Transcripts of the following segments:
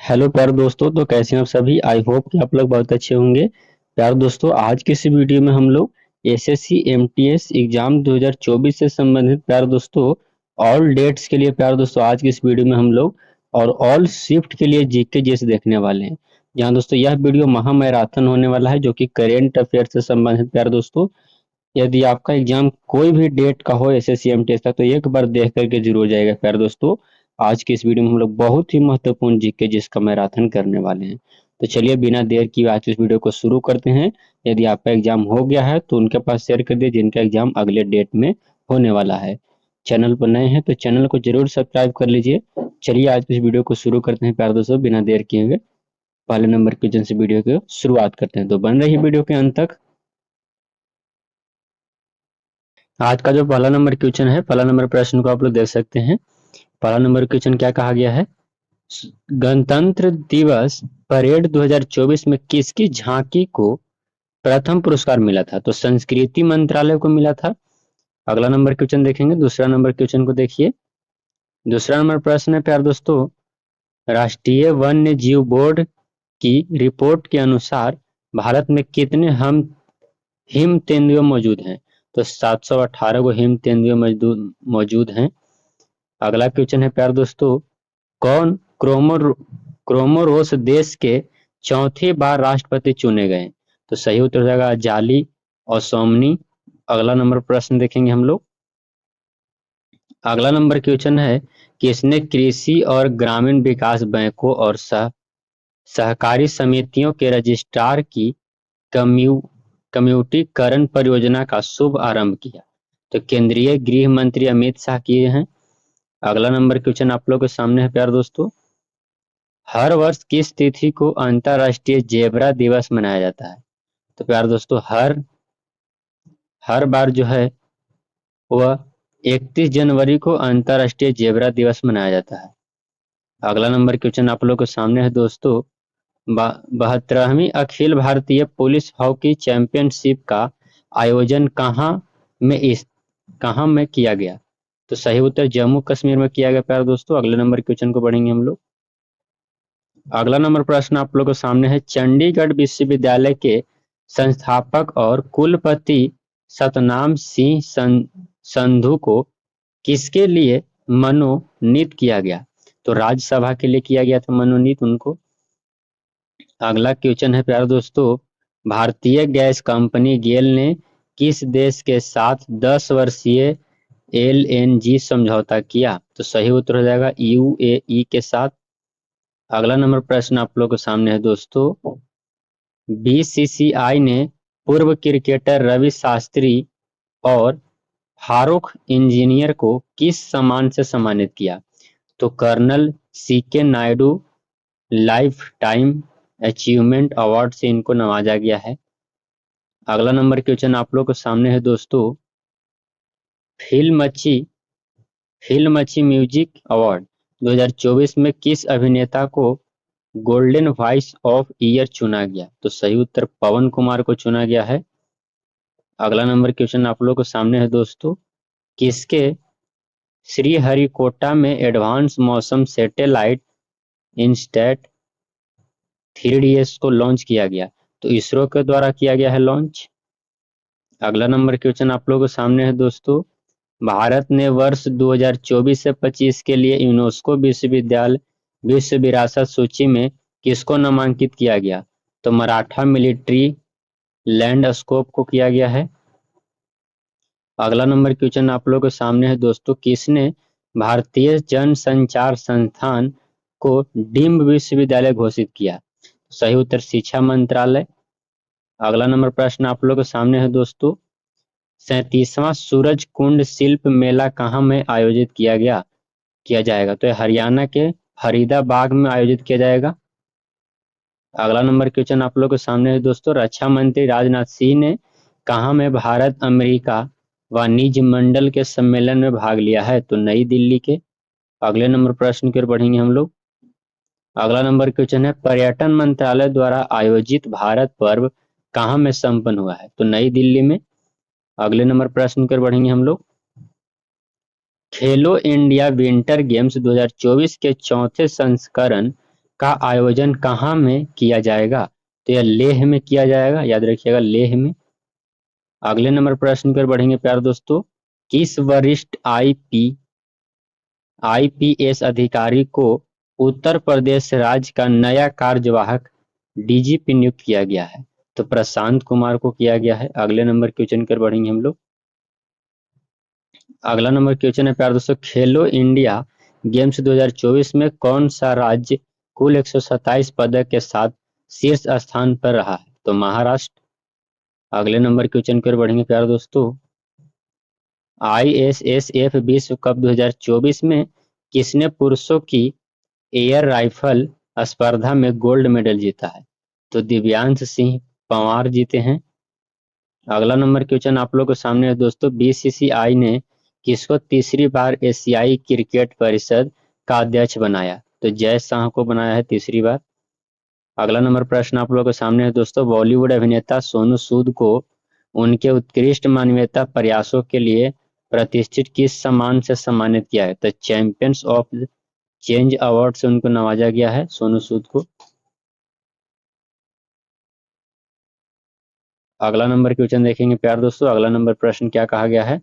Hello प्यारे दोस्तों। तो कैसे हैं आप सभी। आई होप कि आप लोग बहुत अच्छे होंगे। प्यारे दोस्तों, आज की इस वीडियो में हम लोग एसएससी एमटीएस एग्जाम 2024 से संबंधित प्यारे दोस्तों ऑल डेट्स के लिए प्यारे दोस्तों आज की इस वीडियो में हम लोग और ऑल शिफ्ट के लिए जीके जैसे देखने वाले हैं। जहां दोस्तों यह वीडियो महामैराथन होने वाला है जो कि करेंट अफेयर से संबंधित प्यारे दोस्तों। यदि आपका एग्जाम कोई भी डेट का हो एसएससी एमटीएस का तो एक बार देख करके जरूर जाएगा प्यारे दोस्तों। आज की इस वीडियो में हम लोग बहुत ही महत्वपूर्ण जीके जिसका मैराथन करने वाले हैं। तो चलिए बिना देर की आज की इस वीडियो को शुरू करते हैं। यदि आपका एग्जाम हो गया है तो उनके पास शेयर कर दिए जिनका एग्जाम अगले डेट में होने वाला है। चैनल पर नए हैं तो चैनल को जरूर सब्सक्राइब कर लीजिए। चलिए आज की इस वीडियो को शुरू करते हैं प्यारे दोस्तों बिना देर किए हुए। पहले नंबर क्वेश्चन से वीडियो की शुरुआत करते हैं तो बन रही वीडियो के अंत तक। आज का जो पहला नंबर क्वेश्चन है, पहला नंबर प्रश्न को आप लोग देख सकते हैं। पहला नंबर क्वेश्चन क्या कहा गया है। गणतंत्र दिवस परेड 2024 में किसकी झांकी को प्रथम पुरस्कार मिला था। तो संस्कृति मंत्रालय को मिला था। अगला नंबर क्वेश्चन देखेंगे। दूसरा नंबर क्वेश्चन को देखिए। दूसरा नंबर प्रश्न है प्यार दोस्तों, राष्ट्रीय वन्य जीव बोर्ड की रिपोर्ट के अनुसार भारत में कितने हम हिम तेंदुए मौजूद हैं। तो 718 को हिम तेंदुए मौजूद हैं। अगला क्वेश्चन है प्यार दोस्तों, कौन क्रोमोरोस देश के चौथी बार राष्ट्रपति चुने गए। तो सही उत्तर हो जाएगा जाली और सोमनी। अगला नंबर प्रश्न देखेंगे हम लोग। अगला नंबर क्वेश्चन है, किसने कृषि और ग्रामीण विकास बैंकों और सहकारी समितियों के रजिस्ट्रार की कम्यू कम्यूटिकरण परियोजना का शुभ आरंभ किया। तो केंद्रीय गृह मंत्री अमित शाह किए हैं। अगला नंबर क्वेश्चन आप लोग के सामने है प्यार दोस्तों, हर वर्ष किस तिथि को अंतर्राष्ट्रीय जेब्रा दिवस मनाया जाता है। तो प्यार दोस्तों हर बार जो है वह 31 जनवरी को अंतर्राष्ट्रीय जेब्रा दिवस मनाया जाता है। अगला नंबर क्वेश्चन आप लोग के सामने है दोस्तों, 72वीं Akhil Bharatiya police hockey championship का आयोजन कहाँ में किया गया। तो सही उत्तर जम्मू कश्मीर में किया गया प्यार दोस्तों। अगले नंबर क्वेश्चन को बढ़ेंगे हम लोग। अगला नंबर प्रश्न आप लोगों के सामने है, चंडीगढ़ विश्वविद्यालय के संस्थापक और कुलपति सतनाम सिंह संधू को किसके लिए मनोनीत किया गया। तो राज्यसभा के लिए किया गया था मनोनीत उनको। अगला क्वेश्चन है प्यारे दोस्तों, भारतीय गैस कंपनी गेल ने किस देश के साथ 10 वर्षीय एलएनजी समझौता किया। तो सही उत्तर हो जाएगा यूएई के साथ। अगला नंबर प्रश्न आप लोग के सामने है दोस्तों, बीसीसीआई ने पूर्व क्रिकेटर रवि शास्त्री और फारूक इंजीनियर को किस सम्मान से सम्मानित किया। तो colonel CK Naidu lifetime achievement award से इनको नवाजा गया है। अगला नंबर क्वेश्चन आप लोग के सामने है दोस्तों, फिल्म अच्छी फिल्म अच्छी म्यूजिक अवार्ड 2024 में किस अभिनेता को गोल्डन वॉइस ऑफ ईयर चुना गया। तो सही उत्तर पवन कुमार को चुना गया है। अगला नंबर क्वेश्चन आप लोग के सामने है दोस्तों, किसके श्रीहरिकोटा में एडवांस मौसम सैटेलाइट इंस्टेट 3DS को लॉन्च किया गया। तो इसरो के द्वारा किया गया है लॉन्च। अगला नंबर क्वेश्चन आप लोगों के सामने है दोस्तों, भारत ने वर्ष 2024 से 25 के लिए यूनेस्को विश्व विरासत सूची में किसको नामांकित किया गया। तो मराठा मिलिट्री लैंडस्केप को किया गया है। अगला नंबर क्वेश्चन आप लोगों के सामने है दोस्तों, किसने भारतीय जनसंचार संस्थान को डीम्ड विश्वविद्यालय घोषित किया। सही उत्तर शिक्षा मंत्रालय। अगला नंबर प्रश्न आप लोगों के सामने है दोस्तों, 37वां सूरज कुंड शिल्प मेला कहाँ में आयोजित किया जाएगा। तो हरियाणा के फरीदाबाद में आयोजित किया जाएगा। अगला नंबर क्वेश्चन आप लोग के सामने है दोस्तों, रक्षा मंत्री राजनाथ सिंह ने कहाँ में भारत अमेरिका वाणिज्य मंडल के सम्मेलन में भाग लिया है। तो नई दिल्ली के। अगले नंबर प्रश्न की ओर बढ़ेंगे हम लोग। अगला नंबर क्वेश्चन है, पर्यटन मंत्रालय द्वारा आयोजित भारत पर्व कहाँ में संपन्न हुआ है। तो नई दिल्ली में। अगले नंबर प्रश्न की ओर बढ़ेंगे हम लोग, खेलो इंडिया विंटर गेम्स 2024 के चौथे संस्करण का आयोजन कहाँ में किया जाएगा? तो यह लेह में किया जाएगा, याद रखिएगा लेह में। अगले नंबर प्रश्न पर बढ़ेंगे प्यारे दोस्तों। किस वरिष्ठ आईपीएस अधिकारी को उत्तर प्रदेश राज्य का नया कार्यवाहक डीजीपी नियुक्त किया गया है? तो प्रशांत कुमार को किया गया है। अगले नंबर क्वेश्चन कर बढ़ेंगे हम लोग। अगला नंबर क्वेश्चन है प्यारे दोस्तों, खेलो इंडिया गेम्स 2024 में कौन सा राज्य कुल 127 पदक के साथ शीर्ष स्थान पर रहा है? तो महाराष्ट्र। अगले नंबर क्वेश्चन कर बढ़ेंगे प्यारे दोस्तों। आईएसएसएफ विश्व कप 2024 में किसने पुरुषों की एयर राइफल स्पर्धा में गोल्ड मेडल जीता है? तो दिव्यांश सिंह पंवार जीते हैं। अगला नंबर क्वेश्चन आप लोग के सामने है दोस्तों, बीसीसीआई ने किसको तीसरी बार एशियाई क्रिकेट परिषद का अध्यक्ष बनाया? तो जय शाह को बनाया है तीसरी बार। अगला नंबर प्रश्न आप लोग के सामने है दोस्तों, बॉलीवुड अभिनेता सोनू सूद को उनके उत्कृष्ट मानवीयता प्रयासों के लिए प्रतिष्ठित किस सम्मान से सम्मानित किया है? तो चैंपियंस ऑफ चेंज अवार्ड से उनको नवाजा गया है सोनू सूद को। अगला नंबर क्वेश्चन देखेंगे प्यार दोस्तों। अगला नंबर प्रश्न क्या कहा गया है?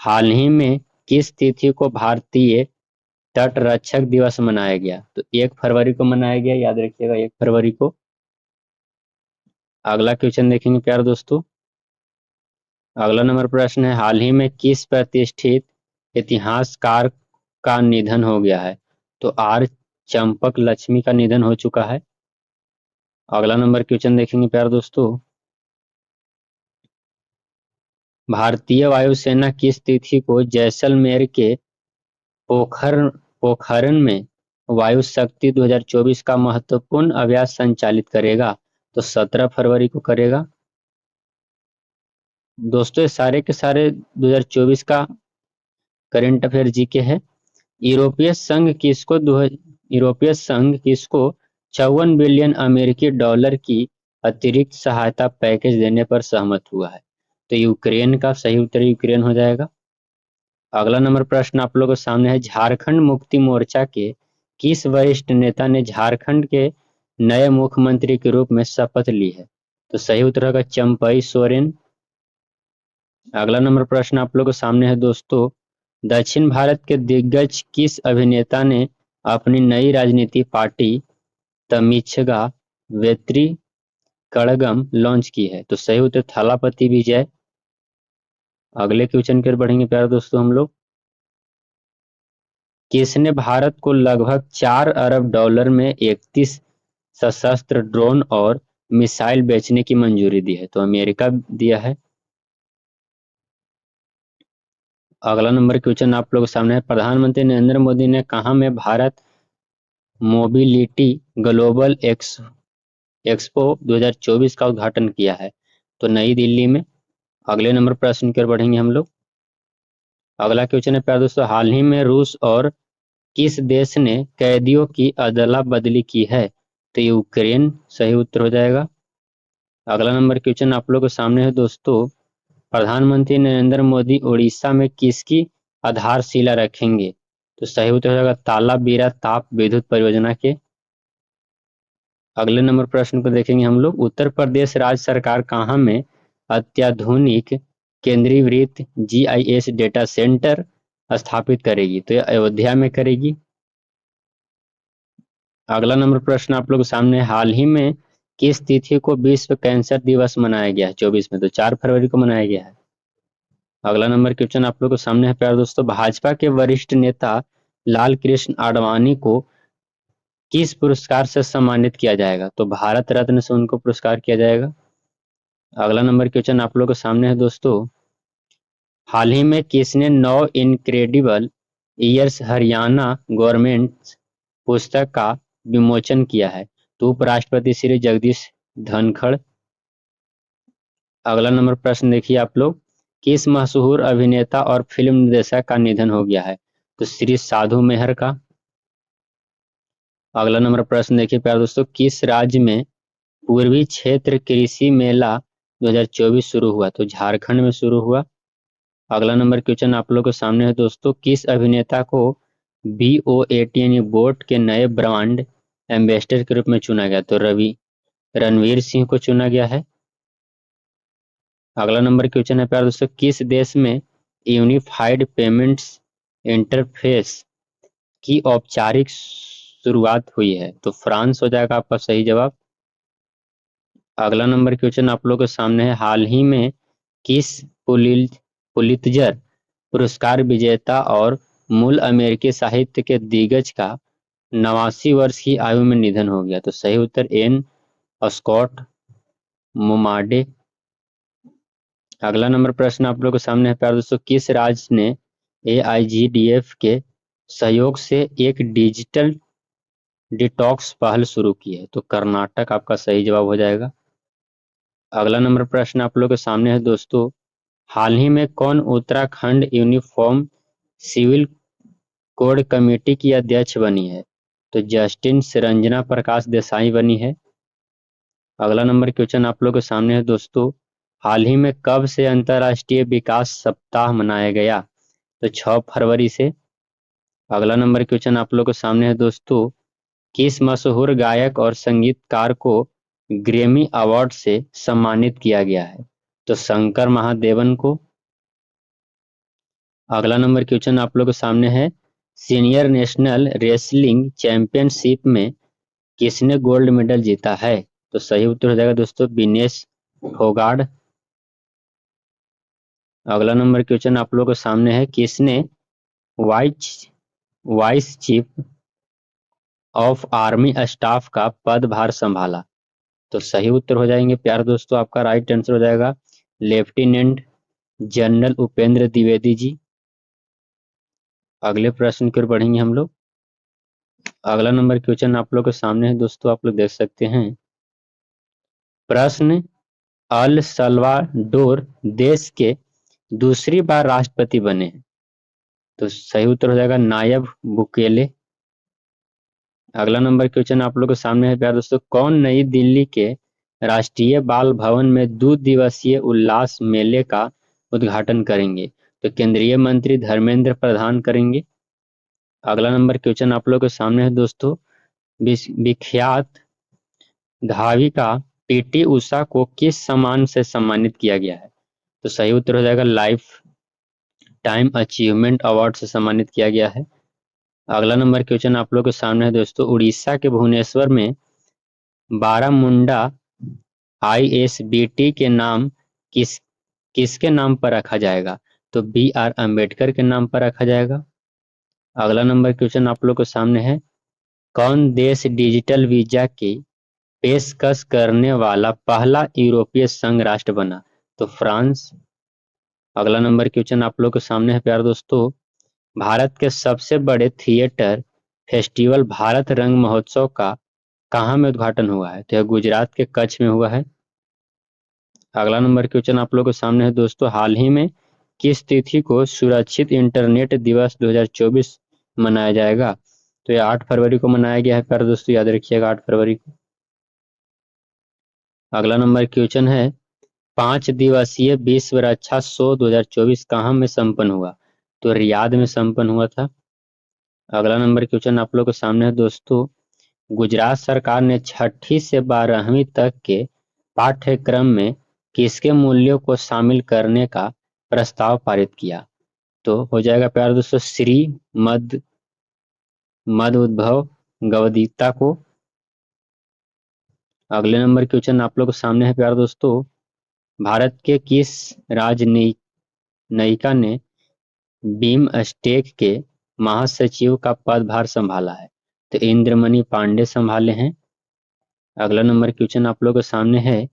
हाल ही में किस तिथि को भारतीय तट रक्षक दिवस मनाया गया? तो 1 फरवरी को मनाया गया, याद रखिएगा 1 फरवरी को। अगला क्वेश्चन देखेंगे प्यार दोस्तों। अगला नंबर प्रश्न है, हाल ही में किस प्रतिष्ठित इतिहासकार का निधन हो गया है? तो आर चंपक लक्ष्मी का निधन हो चुका है। अगला नंबर क्वेश्चन देखेंगे प्यार दोस्तों, भारतीय वायुसेना किस तिथि को जैसलमेर के पोखर पोखरण में वायु शक्ति 2024 का महत्वपूर्ण अभ्यास संचालित करेगा? तो 17 फरवरी को करेगा। दोस्तों ये सारे के सारे 2024 का करंट अफेयर जीके है। यूरोपीय संघ किसको 54 बिलियन अमेरिकी डॉलर की अतिरिक्त सहायता पैकेज देने पर सहमत हुआ है? तो यूक्रेन का सही उत्तर यूक्रेन हो जाएगा। अगला नंबर प्रश्न आप लोगों के सामने है, झारखंड मुक्ति मोर्चा के किस वरिष्ठ नेता ने झारखंड के नए मुख्यमंत्री के रूप में शपथ ली है? तो सही उत्तर होगा चंपई सोरेन। अगला नंबर प्रश्न आप लोगों के सामने है दोस्तों, दक्षिण भारत के दिग्गज किस अभिनेता ने अपनी नई राजनीति पार्टी तमिछगा वेत्री कड़गम लॉन्च की है? तो सही उत्तर थलापति विजय। अगले क्वेश्चन की ओर बढ़ेंगे प्यारे दोस्तों हम लोग, किसने भारत को लगभग 4 अरब डॉलर में 31 सशस्त्र ड्रोन और मिसाइल बेचने की मंजूरी दी है? तो अमेरिका दिया है। अगला नंबर क्वेश्चन आप लोगों के सामने है, प्रधानमंत्री नरेंद्र मोदी ने कहा में भारत मोबिलिटी ग्लोबल एक्सपो 2024 का उद्घाटन किया है? तो नई दिल्ली में। अगले नंबर प्रश्न की ओर बढ़ेंगे हम लोग। अगला क्वेश्चन है प्यारे दोस्तों, हाल ही में रूस और किस देश ने कैदियों की अदला बदली की है? तो यूक्रेन सही उत्तर हो जाएगा। अगला नंबर क्वेश्चन आप लोगों के सामने है दोस्तों, प्रधानमंत्री नरेंद्र मोदी उड़ीसा में किसकी आधारशिला रखेंगे? तो सही उत्तर हो जाएगा तालाबीरा ताप विद्युत परियोजना के। अगले नंबर प्रश्न को देखेंगे हम लोग, उत्तर प्रदेश राज्य सरकार कहाँ में अत्याधुनिक केंद्रीकृत जीआईएस डेटा सेंटर स्थापित करेगी? तो यह अयोध्या में करेगी। अगला नंबर प्रश्न आप लोग के सामने, हाल ही में किस तिथि को विश्व कैंसर दिवस मनाया गया है 24 में? तो 4 फरवरी को मनाया गया है। अगला नंबर क्वेश्चन आप लोग के सामने है प्यारे दोस्तों, भाजपा के वरिष्ठ नेता लाल कृष्ण आडवाणी को किस पुरस्कार से सम्मानित किया जाएगा? तो भारत रत्न से उनको पुरस्कार किया जाएगा। अगला नंबर क्वेश्चन आप लोग के सामने है दोस्तों, हाल ही में किसने 9 इनक्रेडिबल ईयर्स हरियाणा गवर्नमेंट पुस्तक का विमोचन किया है? तो उपराष्ट्रपति श्री जगदीश धनखड़। अगला नंबर प्रश्न देखिए आप लोग, किस मशहूर अभिनेता और फिल्म निर्देशक का निधन हो गया है? तो श्री साधु मेहर का। अगला नंबर प्रश्न देखिए प्यारे दोस्तों, किस राज्य में पूर्वी क्षेत्र कृषि मेला 2024 शुरू हुआ? तो झारखंड में शुरू हुआ। अगला नंबर क्वेश्चन आप लोग के सामने है दोस्तों, किस अभिनेता को BOAT यानी बोट के नए ब्रांड एम्बेसडर के रूप में चुना गया? तो रणवीर सिंह को चुना गया है। अगला नंबर क्वेश्चन है प्यारे दोस्तों, किस देश में यूनिफाइड पेमेंट्स इंटरफेस की औपचारिक शुरुआत हुई है? तो फ्रांस हो जाएगा आपका सही जवाब। अगला नंबर क्वेश्चन आप लोगों के सामने है, हाल ही में किस पुलित्जर पुरस्कार विजेता और मूल अमेरिकी साहित्य के दिग्गज का 89 वर्ष की आयु में निधन हो गया? तो सही उत्तर एन स्कॉट मोमाडे। अगला नंबर प्रश्न आप लोगों के सामने है प्यारे दोस्तों, किस राज्य ने AIGDF के सहयोग से एक डिजिटल डिटॉक्स पहल शुरू की है? तो कर्नाटक आपका सही जवाब हो जाएगा। अगला नंबर प्रश्न आप लोगों के सामने है दोस्तों, हाल ही में कौन Uttarakhand uniform civil code committee की अध्यक्ष बनी है? तो जस्टिन रंजना प्रकाश देसाई बनी है। अगला नंबर क्वेश्चन आप लोगों के सामने है दोस्तों, हाल ही में कब से अंतर्राष्ट्रीय विकास सप्ताह मनाया गया? तो 6 फरवरी से। अगला नंबर क्वेश्चन आप लोगों के सामने है दोस्तों, किस मशहूर गायक और संगीतकार को ग्रैमी अवार्ड से सम्मानित किया गया है? तो शंकर महादेवन को। अगला नंबर क्वेश्चन आप लोगों के सामने है, सीनियर नेशनल रेसलिंग चैंपियनशिप में किसने गोल्ड मेडल जीता है? तो सही उत्तर हो जाएगा दोस्तों विनेश फोगाट। अगला नंबर क्वेश्चन आप लोगों के सामने है, किसने vice vice chief of army staff का पदभार संभाला? तो सही उत्तर हो जाएंगे प्यारे दोस्तों, आपका राइट आंसर हो जाएगा लेफ्टिनेंट जनरल उपेंद्र द्विवेदी जी। अगले प्रश्न की ओर बढ़ेंगे हम लोग। अगला नंबर क्वेश्चन आप लोग के सामने है दोस्तों, आप लोग देख सकते हैं। प्रश्न, अल सल्वाडोर देश के दूसरी बार राष्ट्रपति बने हैं? तो सही उत्तर हो जाएगा नायब बुकेले। अगला नंबर क्वेश्चन आप लोग के सामने है प्यारे दोस्तों, कौन नई दिल्ली के राष्ट्रीय बाल भवन में 2 दिवसीय उल्लास मेले का उद्घाटन करेंगे? तो केंद्रीय मंत्री धर्मेंद्र प्रधान करेंगे। अगला नंबर क्वेश्चन आप लोग के सामने है दोस्तों, विख्यात धाविका PT उषा को किस सम्मान से सम्मानित किया गया है? तो सही उत्तर हो जाएगा लाइफ टाइम अचीवमेंट अवार्ड से सम्मानित किया गया है। अगला नंबर क्वेश्चन आप लोग के सामने है दोस्तों, उड़ीसा के भुवनेश्वर में बारामुंडा ISBT के नाम किस किसके नाम पर रखा जाएगा? तो BR अम्बेडकर के नाम पर रखा जाएगा। अगला नंबर क्वेश्चन आप लोग के सामने है, कौन देश डिजिटल वीजा की पेशकश करने वाला पहला यूरोपीय संघ राष्ट्र बना? तो फ्रांस। अगला नंबर क्वेश्चन आप लोग के सामने है प्यारे दोस्तों, भारत के सबसे बड़े थिएटर फेस्टिवल भारत रंग महोत्सव का कहाँ में उद्घाटन हुआ है? तो यह गुजरात के कच्छ में हुआ है। अगला नंबर क्वेश्चन आप लोग के सामने है दोस्तों, हाल ही में किस तिथि को सुरक्षित इंटरनेट दिवस 2024 मनाया जाएगा? तो यह 8 फरवरी को मनाया गया है प्यारे दोस्तों, याद रखिएगा 8 फरवरी को। अगला नंबर क्वेश्चन है, 5 दिवसीय विश्व रक्षा शो 2024 कहाँ में संपन्न हुआ? तो रियाद में संपन्न हुआ था। अगला नंबर क्वेश्चन आप लोग के सामने है दोस्तों, गुजरात सरकार ने 6ठी से 12वीं तक के पाठ्यक्रम में किसके मूल्यों को शामिल करने का प्रस्ताव पारित किया? तो हो जाएगा प्यारे दोस्तों श्री मद मद उद्भव गवदीता को। अगले नंबर क्वेश्चन आप लोग के सामने है प्यारे दोस्तों, भारत के किस राजनयिका ने बिमस्टेक के महासचिव का पदभार संभाला है? तो इंद्रमणि पांडे संभाले हैं। अगला नंबर क्वेश्चन आप लोग के सामने है,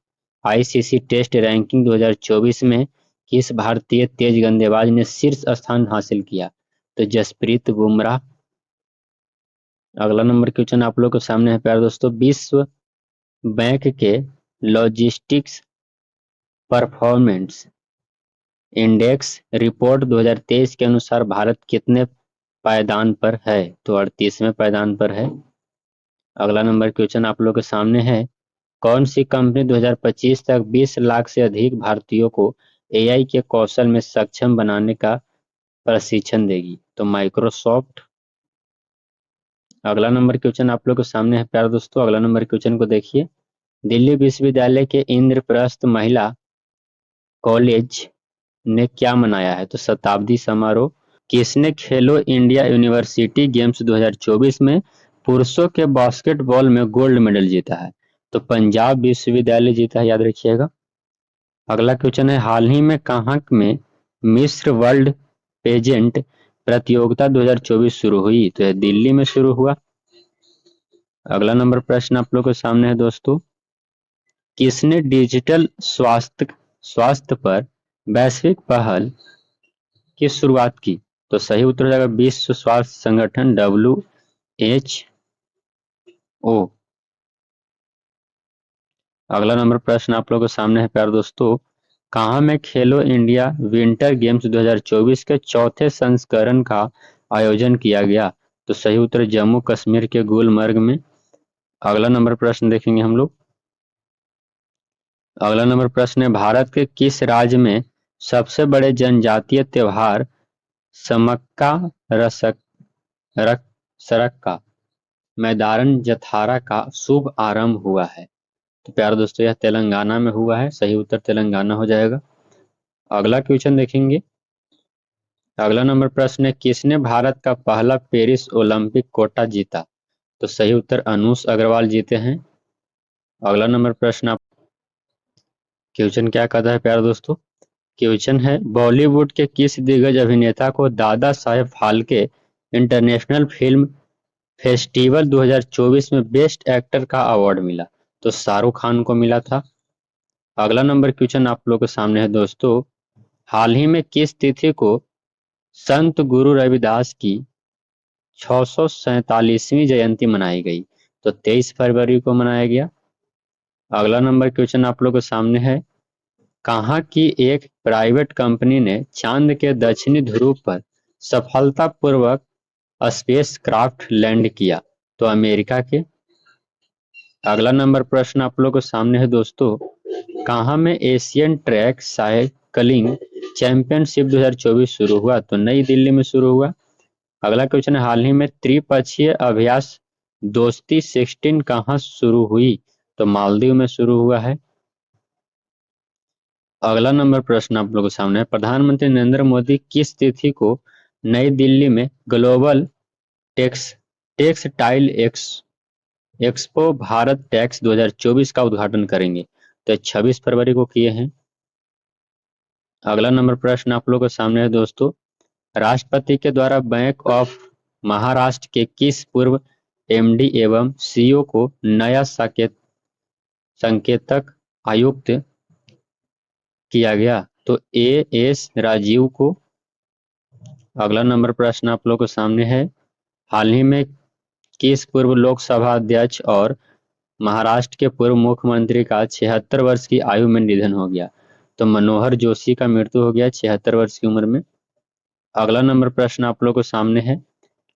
ICC टेस्ट रैंकिंग 2024 में किस भारतीय तेज गेंदबाज ने शीर्ष स्थान हासिल किया? तो जसप्रीत बुमराह। अगला नंबर क्वेश्चन आप लोग के सामने है प्यारे दोस्तों, विश्व बैंक के लॉजिस्टिक्स परफॉर्मेंस इंडेक्स रिपोर्ट 2023 के अनुसार भारत कितने पायदान पर है? तो 38वें पायदान पर है। अगला नंबर क्वेश्चन आप लोग के सामने है, कौन सी कंपनी 2025 तक 20 लाख से अधिक भारतीयों को AI के कौशल में सक्षम बनाने का प्रशिक्षण देगी? तो माइक्रोसॉफ्ट। अगला नंबर क्वेश्चन आप लोग के सामने है प्यारे दोस्तों। अगला नंबर क्वेश्चन को देखिए। दिल्ली विश्वविद्यालय के इंद्रप्रस्थ महिला कॉलेज ने क्या मनाया है? तो शताब्दी समारोह। किसने खेलो इंडिया यूनिवर्सिटी गेम्स 2024 में पुरुषों के बास्केटबॉल में गोल्ड मेडल जीता है? तो पंजाब विश्वविद्यालय जीता है, याद रखिएगा। अगला क्वेश्चन है, हाल ही में कहाँ में मिस्र वर्ल्ड पेजेंट प्रतियोगिता 2024 शुरू हुई? तो यह दिल्ली में शुरू हुआ। अगला नंबर प्रश्न आप लोग के सामने है दोस्तों। किसने डिजिटल स्वास्थ्य पर वैश्विक पहल की शुरुआत की? तो सही उत्तर हो जाएगा विश्व स्वास्थ्य संगठन WHO। अगला नंबर प्रश्न आप लोगों के सामने है प्यारे दोस्तों। कहाँ में खेलो इंडिया विंटर गेम्स 2024 के चौथे संस्करण का आयोजन किया गया? तो सही उत्तर जम्मू कश्मीर के गुलमर्ग में। अगला नंबर प्रश्न देखेंगे हम लोग। अगला नंबर प्रश्न है, भारत के किस राज्य में सबसे बड़े जनजातीय त्योहार समक्का रसक रक सरक का मैदान जथारा का शुभ आरंभ हुआ है? तो प्यारे दोस्तों यह तेलंगाना में हुआ है। सही उत्तर तेलंगाना हो जाएगा। अगला क्वेश्चन देखेंगे। अगला नंबर प्रश्न है, किसने भारत का पहला पेरिस ओलंपिक कोटा जीता? तो सही उत्तर अनुष अग्रवाल जीते हैं। अगला नंबर प्रश्न आप क्वेश्चन क्या कहता है प्यारे दोस्तों? क्वेश्चन है, बॉलीवुड के किस दिग्गज अभिनेता को Dada Saheb Phalke international film festival 2024 में बेस्ट एक्टर का अवार्ड मिला? तो शाहरुख खान को मिला था। अगला नंबर क्वेश्चन आप लोग के सामने है दोस्तों। हाल ही में किस तिथि को संत गुरु रविदास की 647वीं जयंती मनाई गई? तो 23 फरवरी को मनाया गया। अगला नंबर क्वेश्चन आप लोग के सामने है, कहाँ की एक प्राइवेट कंपनी ने चांद के दक्षिणी ध्रुव पर सफलतापूर्वक स्पेस क्राफ्ट लैंड किया? तो अमेरिका के। अगला नंबर प्रश्न आप लोग के सामने है दोस्तों। कहाँ में एशियन ट्रैक साइकिलिंग चैंपियनशिप 2024 शुरू हुआ? तो नई दिल्ली में शुरू हुआ। अगला क्वेश्चन है, हाल ही में त्रिपक्षीय अभ्यास दोस्ती 16 कहाँ शुरू हुई? तो मालदीव में शुरू हुआ है। अगला नंबर प्रश्न आप लोगों के सामने है, प्रधानमंत्री नरेंद्र मोदी किस तिथि को नई दिल्ली में global tex textile expo Bharat tex 2024 का उद्घाटन करेंगे? तो 26 फरवरी को किए हैं। अगला नंबर प्रश्न आप लोगों के सामने है दोस्तों। राष्ट्रपति के द्वारा बैंक ऑफ महाराष्ट्र के किस पूर्व MD एवं CEO को नया संकेतक आयुक्त किया गया? तो AS राजीव को। अगला नंबर प्रश्न आप लोगों के सामने है, हाल ही में किस पूर्व लोकसभा अध्यक्ष और महाराष्ट्र के पूर्व मुख्यमंत्री का 76 वर्ष की आयु में निधन हो गया? तो मनोहर जोशी का मृत्यु हो गया 76 वर्ष की उम्र में। अगला नंबर प्रश्न आप लोगों के सामने है,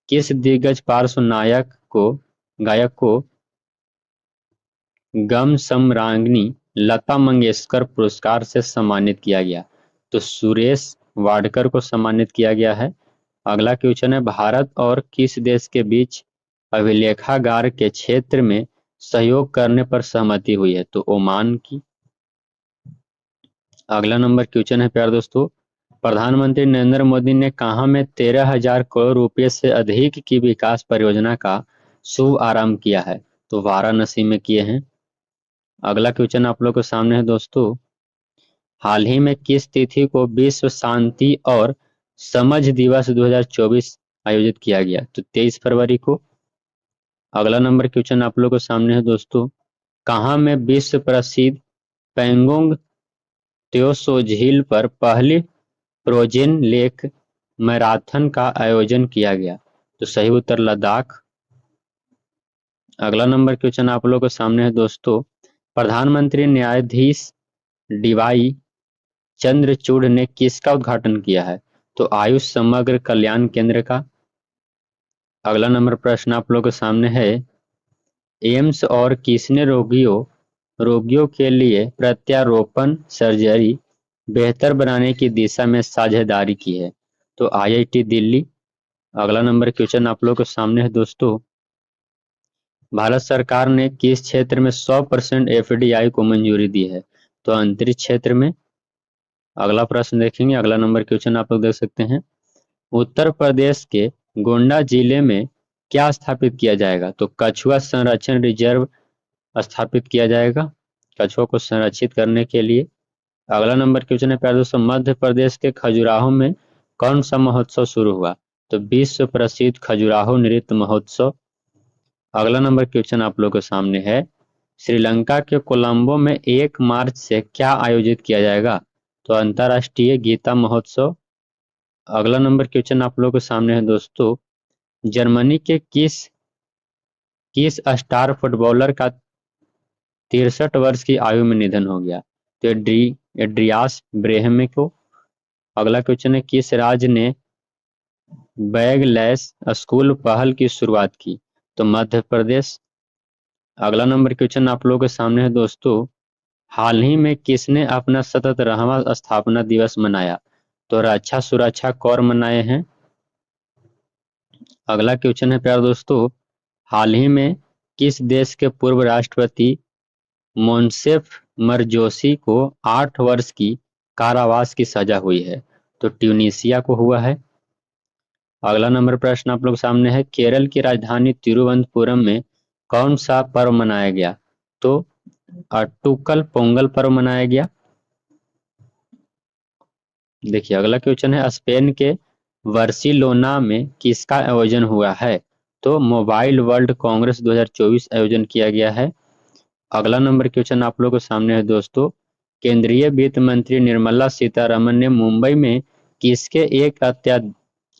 किस दिग्गज पार्श्व गायक को गम सम्राज्ञी लता मंगेशकर पुरस्कार से सम्मानित किया गया? तो सुरेश वाडकर को सम्मानित किया गया है। अगला क्वेश्चन है, भारत और किस देश के बीच अभिलेखागार के क्षेत्र में सहयोग करने पर सहमति हुई है? तो ओमान की। अगला नंबर क्वेश्चन है प्यारे दोस्तों, प्रधानमंत्री नरेंद्र मोदी ने कहाँ में 13,000 करोड़ रुपए से अधिक की विकास परियोजना का शुभ आरंभ किया है? तो वाराणसी में किए हैं। अगला क्वेश्चन आप लोग के सामने है दोस्तों। हाल ही में किस तिथि को विश्व शांति और समझ दिवस 2024 आयोजित किया गया? तो 23 फरवरी को। अगला नंबर क्वेश्चन आप लोग के सामने है दोस्तों। कहाँ में विश्व प्रसिद्ध पेंगोंग त्योसो झील पर पहली फ्रोजेन लेक मैराथन का आयोजन किया गया? तो सही उत्तर लद्दाख। अगला नंबर क्वेश्चन आप लोग के सामने है दोस्तों। प्रधानमंत्री न्यायाधीश डीवाई चंद्रचूड़ ने किसका उद्घाटन किया है? तो आयुष समग्र कल्याण केंद्र का। अगला नंबर प्रश्न आप लोग के सामने है, एम्स और किसने रोगियों के लिए प्रत्यारोपण सर्जरी बेहतर बनाने की दिशा में साझेदारी की है? तो IIT दिल्ली। अगला नंबर क्वेश्चन आप लोग के सामने है दोस्तों। भारत सरकार ने किस क्षेत्र में 100% एफडीआई को मंजूरी दी है? तो अंतरिक्ष क्षेत्र में। अगला प्रश्न देखेंगे, अगला नंबर क्वेश्चन आप लोग देख सकते हैं। उत्तर प्रदेश के गोंडा जिले में क्या स्थापित किया जाएगा? तो कछुआ संरक्षण रिजर्व स्थापित किया जाएगा, कछुआ को संरक्षित करने के लिए। अगला नंबर क्वेश्चन है प्यारे दोस्तों, मध्य प्रदेश के खजुराहो में कौन सा महोत्सव शुरू हुआ? तो विश्व प्रसिद्ध खजुराहो नृत्य महोत्सव। अगला नंबर क्वेश्चन आप लोगों के सामने है, श्रीलंका के कोलंबो में 1 मार्च से क्या आयोजित किया जाएगा? तो अंतर्राष्ट्रीय गीता महोत्सव। अगला नंबर क्वेश्चन आप लोगों के सामने है दोस्तों, जर्मनी के किस किस स्टार फुटबॉलर का 63 वर्ष की आयु में निधन हो गया? तो एड्रियास ब्रेहमे को। अगला क्वेश्चन है, किस राज्य ने बैगलैस स्कूल पहल की शुरुआत की? तो मध्य प्रदेश। अगला नंबर क्वेश्चन आप लोगों के सामने है दोस्तों, हाल ही में किसने अपना 77वां स्थापना दिवस मनाया? तो रक्षा सुरक्षा कौर मनाए हैं। अगला क्वेश्चन है प्यारे दोस्तों, हाल ही में किस देश के पूर्व राष्ट्रपति मोंसेफ मरजोशी को 8 वर्ष की कारावास की सजा हुई है? तो ट्यूनीशिया को हुआ है। अगला नंबर प्रश्न आप लोग सामने है, केरल की राजधानी तिरुवनंतपुरम में कौन सा पर्व मनाया गया? तो अट्टुकल पोंगल पर्व मनाया गया। देखिए अगला क्वेश्चन है, स्पेन के वर्सिलोना में किसका आयोजन हुआ है? तो मोबाइल वर्ल्ड कांग्रेस 2024 आयोजन किया गया है। अगला नंबर क्वेश्चन आप लोगों के सामने है दोस्तों, केंद्रीय वित्त मंत्री निर्मला सीतारमन ने मुंबई में किसके एक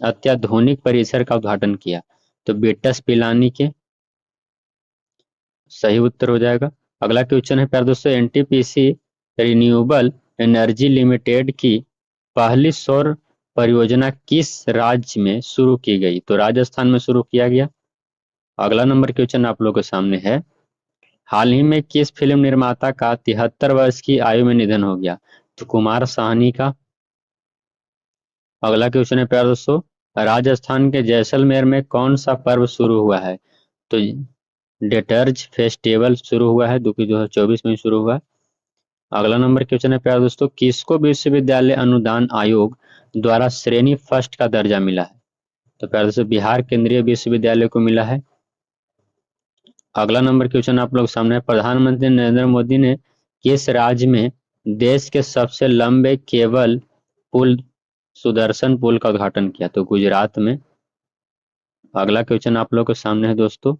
अत्याधुनिक परिसर का उद्घाटन किया? तो बिट्टस पिलानी के। सही उत्तर हो जाएगा। अगला क्वेश्चन है प्यारे दोस्तों, एनटीपीसी रिन्यूएबल एनर्जी लिमिटेड की पहली सौर परियोजना किस राज्य में शुरू की गई? तो राजस्थान में शुरू किया गया। अगला नंबर क्वेश्चन आप लोगों के सामने है, हाल ही में किस फिल्म निर्माता का 73 वर्ष की आयु में निधन हो गया? तो कुमार साहनी का। अगला क्वेश्चन है प्यारे दोस्तों, राजस्थान के जैसलमेर में कौन सा पर्व शुरू हुआ है? तो डेटर्ज फेस्टिवल शुरू हुआ है, 2024 में शुरू हुआ। अगला नंबर क्वेश्चन है प्यारे दोस्तों, किसको विश्वविद्यालय अनुदान आयोग द्वारा श्रेणी फर्स्ट का दर्जा मिला है? तो प्यारे दोस्तों बिहार केंद्रीय विश्वविद्यालय को मिला है। अगला नंबर क्वेश्चन आप लोग सामने है, प्रधानमंत्री नरेंद्र मोदी ने किस राज्य में देश के सबसे लंबे केबल पुल सुदर्शन पुल का उद्घाटन किया? तो गुजरात में। अगला क्वेश्चन आप लोग के सामने है दोस्तों,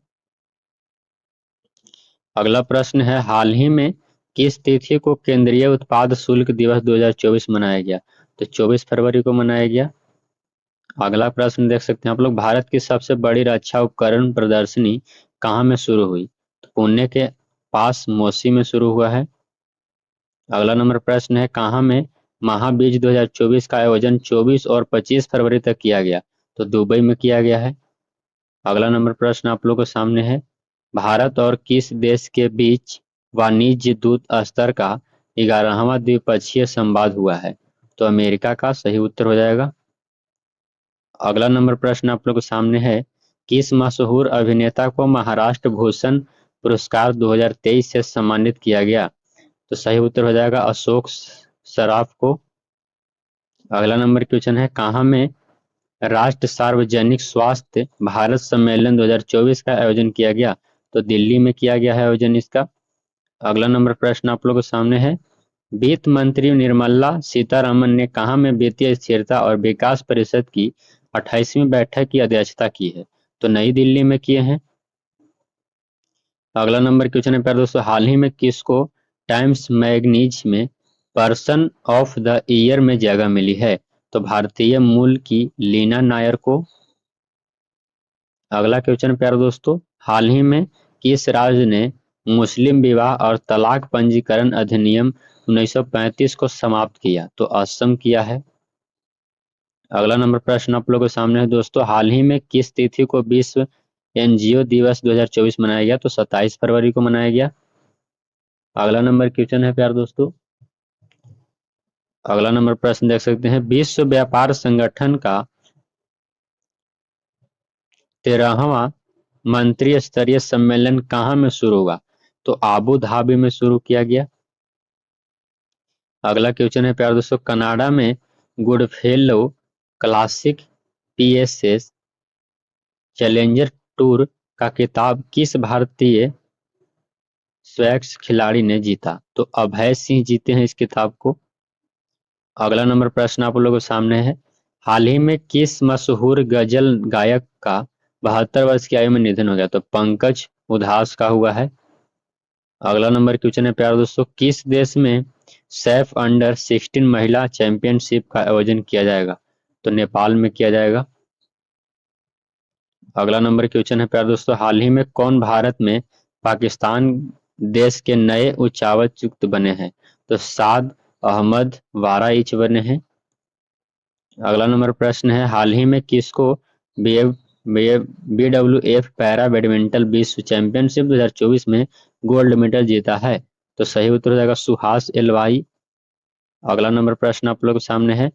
अगला प्रश्न है, हाल ही में किस तिथि को केंद्रीय उत्पाद शुल्क दिवस 2024 मनाया गया? तो 24 फरवरी को मनाया गया। अगला प्रश्न देख सकते हैं आप लोग, भारत की सबसे बड़ी रक्षा उपकरण प्रदर्शनी कहाँ में शुरू हुई? तो पुणे के पास मोसी में शुरू हुआ है। अगला नंबर प्रश्न है, कहाँ में महाबीज 2024 का आयोजन 24 और 25 फरवरी तक किया गया? तो दुबई में किया गया है। अगला नंबर प्रश्न आप लोगों के सामने है, भारत और किस देश के बीच वाणिज्य दूत स्तर का 11वां द्विपक्षीय संवाद हुआ है? तो अमेरिका का। सही उत्तर हो जाएगा। अगला नंबर प्रश्न आप लोगों के सामने है, किस मशहूर अभिनेता को महाराष्ट्र भूषण पुरस्कार 2023 से सम्मानित किया गया? तो सही उत्तर हो जाएगा अशोक सराफ को। अगला नंबर क्वेश्चन है, कहाँ में राष्ट्र सार्वजनिक स्वास्थ्य भारत सम्मेलन 2024 का आयोजन किया गया? तो दिल्ली में किया गया है आयोजन इसका। अगला नंबर प्रश्न आप लोगों के सामने है, वित्त मंत्री निर्मला सीतारमन ने कहाँ में वित्तीय स्थिरता और विकास परिषद की 28वीं बैठक की अध्यक्षता की है? तो नई दिल्ली में किए हैं। अगला नंबर क्वेश्चन है प्यारे दोस्तों, हाल ही में किसको टाइम्स मैगनीज में पर्सन ऑफ द ईयर में जगह मिली है? तो भारतीय मूल की लीना नायर को। अगला क्वेश्चन प्यारे दोस्तों, हाल ही में किस राज्य ने मुस्लिम विवाह और तलाक पंजीकरण अधिनियम 1935 को समाप्त किया? तो असम किया है। अगला नंबर प्रश्न आप लोगों के सामने है दोस्तों, हाल ही में किस तिथि को विश्व एनजीओ दिवस 2024 मनाया गया? तो 27 फरवरी को मनाया गया। अगला नंबर क्वेश्चन है प्यारे दोस्तों, अगला नंबर प्रश्न देख सकते हैं, विश्व व्यापार संगठन का 13वां मंत्री स्तरीय सम्मेलन कहाँ में शुरू हुआ? तो आबू धाबी में शुरू किया गया। अगला क्वेश्चन है प्यारे दोस्तों, कनाडा में Goodfellow classic PSS challenger tour का खिताब किस भारतीय स्वैक्स खिलाड़ी ने जीता? तो अभय सिंह जीते हैं इस खिताब को। अगला नंबर प्रश्न आप लोगों के सामने है, हाल ही में किस मशहूर गजल गायक का 72 वर्ष की आयु में निधन हो गया? तो पंकज उधास का हुआ है। अगला नंबर क्वेश्चन है प्यारे दोस्तों, किस देश में सैफ अंडर 16 महिला चैंपियनशिप का आयोजन किया जाएगा? तो नेपाल में किया जाएगा। अगला नंबर क्वेश्चन है प्यारे दोस्तों, हाल ही में कौन भारत में पाकिस्तान देश के नए उच्चावचुक्त बने हैं? तो साद अहमद वाराइच बने हैं। अगला नंबर प्रश्न है, हाल ही में किसको BWF पैरा बैडमिंटन विश्व चैंपियनशिप 2024 में गोल्ड मेडल जीता है? तो सही उत्तर हो जाएगा सुहास एलवाई। अगला नंबर प्रश्न आप लोग के सामने है,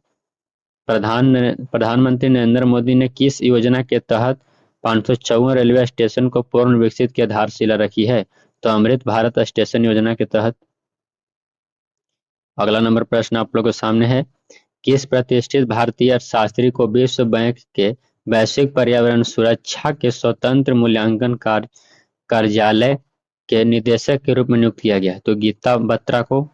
प्रधानमंत्री नरेंद्र मोदी ने किस योजना के तहत 554 रेलवे स्टेशन को पूर्ण विकसित की आधारशिला रखी है? तो अमृत भारत स्टेशन योजना के तहत। अगला नंबर प्रश्न आप लोग के सामने है, किस प्रतिष्ठित भारतीय अर्थशास्त्री को विश्व बैंक के वैश्विक पर्यावरण सुरक्षा के स्वतंत्र मूल्यांकन कार्यालय के निदेशक के रूप में नियुक्त किया गया? तो गीता बत्रा को।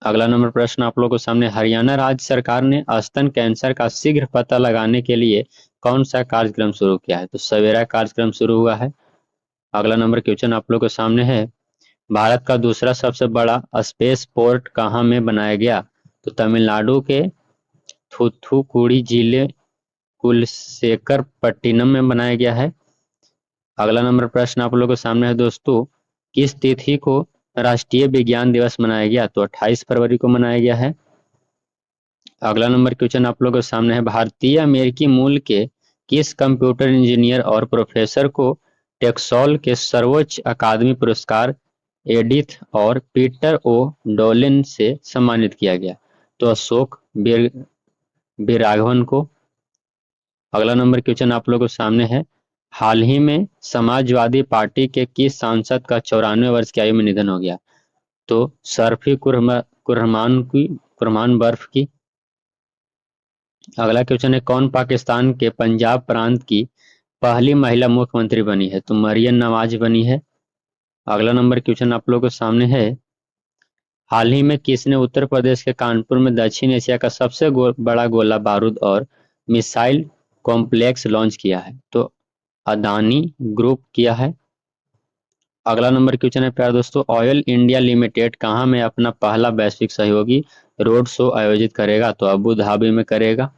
अगला नंबर प्रश्न आप लोगों के सामने, हरियाणा राज्य सरकार ने स्तन कैंसर का शीघ्र पता लगाने के लिए कौन सा कार्यक्रम शुरू किया है? तो सवेरा कार्यक्रम शुरू हुआ है। अगला नंबर क्वेश्चन आप लोगों के सामने है, भारत का दूसरा सबसे बड़ा स्पेस पोर्ट कहाँ में बनाया गया? तो तमिलनाडु के थूथुकुडी जिले कुलशेखर पट्टिनम में बनाया गया है। अगला नंबर प्रश्न आप लोगों के सामने है दोस्तों, किस तिथि को राष्ट्रीय विज्ञान दिवस मनाया गया? तो 28 फरवरी को मनाया गया है। अगला नंबर क्वेश्चन आप लोगों के सामने है, भारतीय अमेरिकी मूल के किस कंप्यूटर इंजीनियर और प्रोफेसर को टेक्सॉल के सर्वोच्च अकादमी पुरस्कार एडिथ और पीटर ओ डोलिन से सम्मानित किया गया? तो अशोक बिराघवन को। अगला नंबर क्वेश्चन आप लोगों के सामने है, हाल ही में समाजवादी पार्टी के किस सांसद का 94 वर्ष की आयु में निधन हो गया? तो शरफी कुरमान बर्फ की। अगला क्वेश्चन है, कौन पाकिस्तान के पंजाब प्रांत की पहली महिला मुख्यमंत्री बनी है? तो मरियम नवाज बनी है। अगला नंबर क्वेश्चन आप लोगों के सामने है, हाल ही में किसने उत्तर प्रदेश के कानपुर में दक्षिण एशिया का सबसे बड़ा गोला बारूद और मिसाइल कॉम्प्लेक्स लॉन्च किया है? तो अदानी ग्रुप किया है। अगला नंबर क्वेश्चन है प्यारे दोस्तों, ऑयल इंडिया लिमिटेड कहाँ में अपना पहला वैश्विक सहयोगी रोड शो आयोजित करेगा? तो अबू धाबी में करेगा।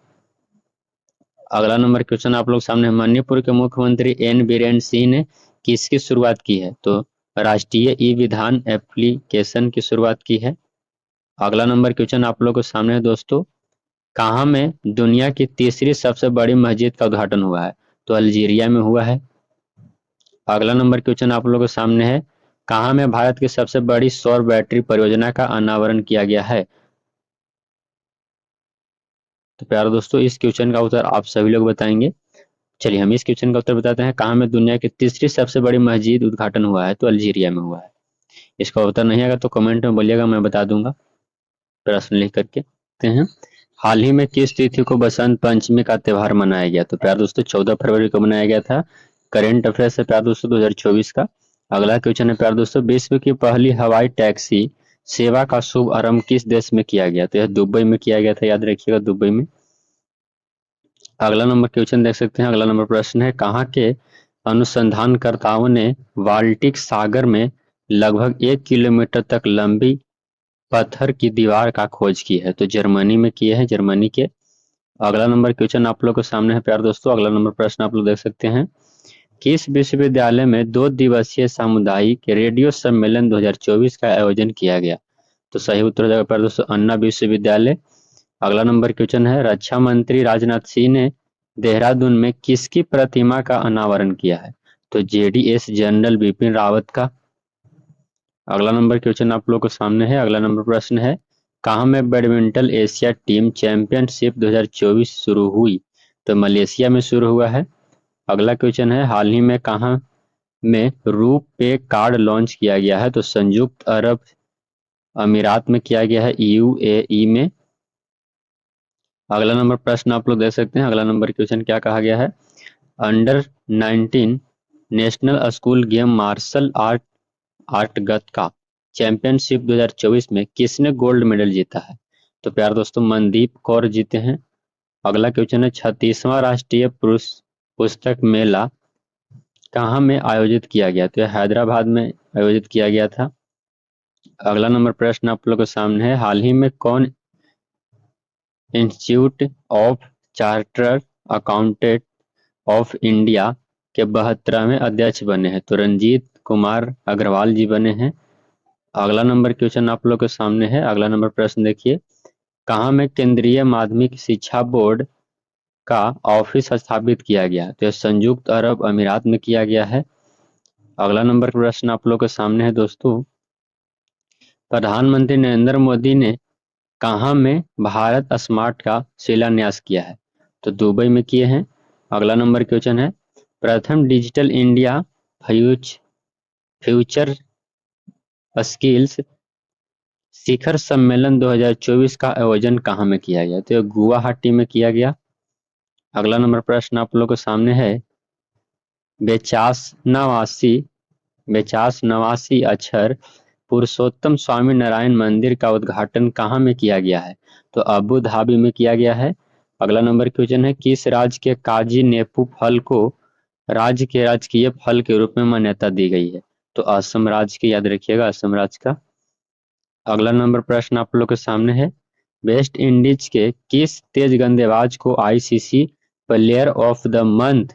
अगला नंबर क्वेश्चन आप लोग सामने, मणिपुर के मुख्यमंत्री एन बीरेन सिंह ने किसकी शुरुआत की है? तो राष्ट्रीय ई विधान एप्लीकेशन की शुरुआत की है। अगला नंबर क्वेश्चन आप लोग के सामने है दोस्तों, कहाँ में दुनिया की तीसरी सबसे बड़ी मस्जिद का उद्घाटन हुआ है? तो अल्जीरिया में हुआ है। अगला नंबर क्वेश्चन आप लोगों के सामने है, कहाँ में भारत की सबसे बड़ी सौर बैटरी परियोजना का अनावरण किया गया है? तो प्यारे दोस्तों, इस क्वेश्चन का उत्तर आप सभी लोग बताएंगे। चलिए हम इस क्वेश्चन का उत्तर बताते हैं, कहाँ में दुनिया की तीसरी सबसे बड़ी मस्जिद उद्घाटन हुआ है? तो अल्जीरिया में हुआ है। इसका उत्तर नहीं आएगा तो कमेंट में बोलिएगा, मैं बता दूंगा प्रश्न लिख करके। देखते हैं, हाल ही में किस तिथि को बसंत पंचमी का त्योहार मनाया गया? तो प्यारे दोस्तों 14 फरवरी को मनाया गया था। करेंट अफेयर्स है प्यारे दोस्तों 2024 का। अगला क्वेश्चन है प्यारे दोस्तों, विश्व की पहली हवाई टैक्सी सेवा का शुभ आरंभ किस देश में किया गया? तो यह दुबई में किया गया था, याद रखिएगा दुबई में। अगला नंबर क्वेश्चन देख सकते हैं, अगला नंबर प्रश्न है, कहाँ के अनुसंधानकर्ताओं ने बाल्टिक सागर में लगभग 1 किलोमीटर तक लंबी पत्थर की दीवार का खोज की है? तो जर्मनी में किए हैं, जर्मनी के। अगला नंबर क्वेश्चन आप लोग के सामने है प्यारे दोस्तों, अगला नंबर प्रश्न आप लोग देख सकते हैं, किस विश्वविद्यालय में 2 दिवसीय सामुदायिक रेडियो सम्मेलन 2024 का आयोजन किया गया? तो सही उत्तर हो जाएगा प्यारे दोस्तों अन्ना विश्वविद्यालय। अगला नंबर क्वेश्चन है, रक्षा मंत्री राजनाथ सिंह ने देहरादून में किसकी प्रतिमा का अनावरण किया है? तो जेडीएस जनरल बिपिन रावत का। अगला नंबर क्वेश्चन आप लोग के सामने है, अगला नंबर प्रश्न है, कहाँ में बैडमिंटन एशिया टीम चैंपियनशिप 2024 शुरू हुई? तो मलेशिया में शुरू हुआ है। अगला क्वेश्चन है, हाल ही में कहाँ में रुपे कार्ड लॉन्च किया गया है? तो संयुक्त अरब अमीरात में किया गया है, यूएई में। अगला नंबर प्रश्न आप लोग देख सकते हैं। अगला नंबर क्वेश्चन क्या कहा गया है? Under 19 national school game martial art Gatka championship 2024 में किसने गोल्ड मेडल जीता है? तो प्यारे दोस्तों, मनदीप कौर जीते हैं। अगला क्वेश्चन है, 36वां राष्ट्रीय पुस्तक मेला कहाँ में आयोजित किया गया? तो यह हैदराबाद में आयोजित किया गया था। अगला नंबर प्रश्न आप लोगों के सामने है, हाल ही में कौन institute of chartered accountant of India के 72वें अध्यक्ष बने हैं? तो रंजीत कुमार अग्रवाल जी बने हैं। अगला नंबर क्वेश्चन आप लोग के सामने है। अगला नंबर प्रश्न देखिए, कहाँ में केंद्रीय माध्यमिक शिक्षा बोर्ड का ऑफिस स्थापित किया गया? तो संयुक्त अरब अमीरात में किया गया है। अगला नंबर प्रश्न आप लोग के सामने है दोस्तों, प्रधानमंत्री नरेंद्र मोदी ने कहाँ में भारत स्मार्ट का शिलान्यास किया है? तो दुबई में किए हैं। अगला नंबर क्वेश्चन है, प्रथम डिजिटल इंडिया फ्यूचर स्किल्स शिखर सम्मेलन 2024 का आयोजन कहाँ में किया गया? तो गुवाहाटी में किया गया। अगला नंबर प्रश्न आप लोग के सामने है, बेचास नवासी बेचास नवासी अक्षर पुरुषोत्तम स्वामी नारायण मंदिर का उद्घाटन कहाँ में किया गया है? तो अबू धाबी में किया गया है। अगला नंबर क्वेश्चन है, किस राज्य के काजी नेपू फल को राज्य के राजकीय फल के रूप में मान्यता दी गई है? तो असम राज्य की, याद रखिएगा, असम राज्य का। अगला नंबर प्रश्न आप लोग के सामने है, वेस्ट इंडीज के किस तेज गेंदबाज को ICC player of the month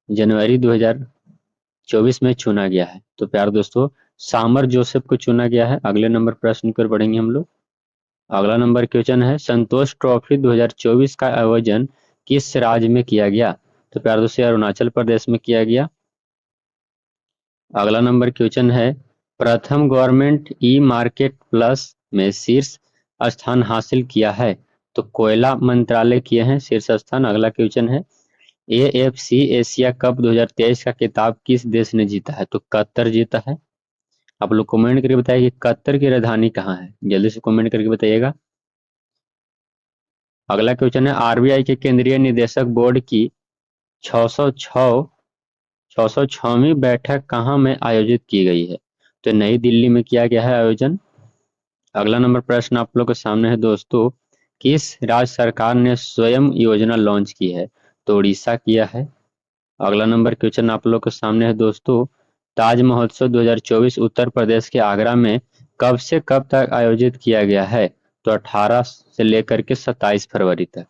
जनवरी 2024 में चुना गया है? तो प्यारे दोस्तों, सामर जोसेफ को चुना गया है। अगले नंबर प्रश्न पर बढ़ेंगे हम लोग। अगला नंबर क्वेश्चन है, संतोष ट्रॉफी 2024 का आयोजन किस राज्य में किया गया? तो प्यारे दोस्तों, अरुणाचल प्रदेश में किया गया। अगला नंबर क्वेश्चन है, प्रथम गवर्नमेंट ई मार्केट प्लस में शीर्ष स्थान हासिल किया है? तो कोयला मंत्रालय किए हैं शीर्ष स्थान। अगला क्वेश्चन है, एएफसी एशिया कप 2023 का खिताब किस देश ने जीता है? तो कतर जीता है। आप लोग कमेंट करके बताइए कि कतर की राजधानी कहाँ है, जल्दी से कमेंट करके बताइएगा। अगला क्वेश्चन है, आरबीआई के केंद्रीय निदेशक बोर्ड की 606वीं बैठक कहाँ में आयोजित की गई है? तो नई दिल्ली में किया गया है आयोजन। अगला नंबर प्रश्न आप लोग के सामने है दोस्तों, किस राज्य सरकार ने स्वयं योजना लॉन्च की है? तो उड़ीसा किया है। अगला नंबर क्वेश्चन आप लोग के सामने है दोस्तों, ताज महोत्सव 2024 उत्तर प्रदेश के आगरा में कब से कब तक आयोजित किया गया है? तो 18 से लेकर के 27 फरवरी तक।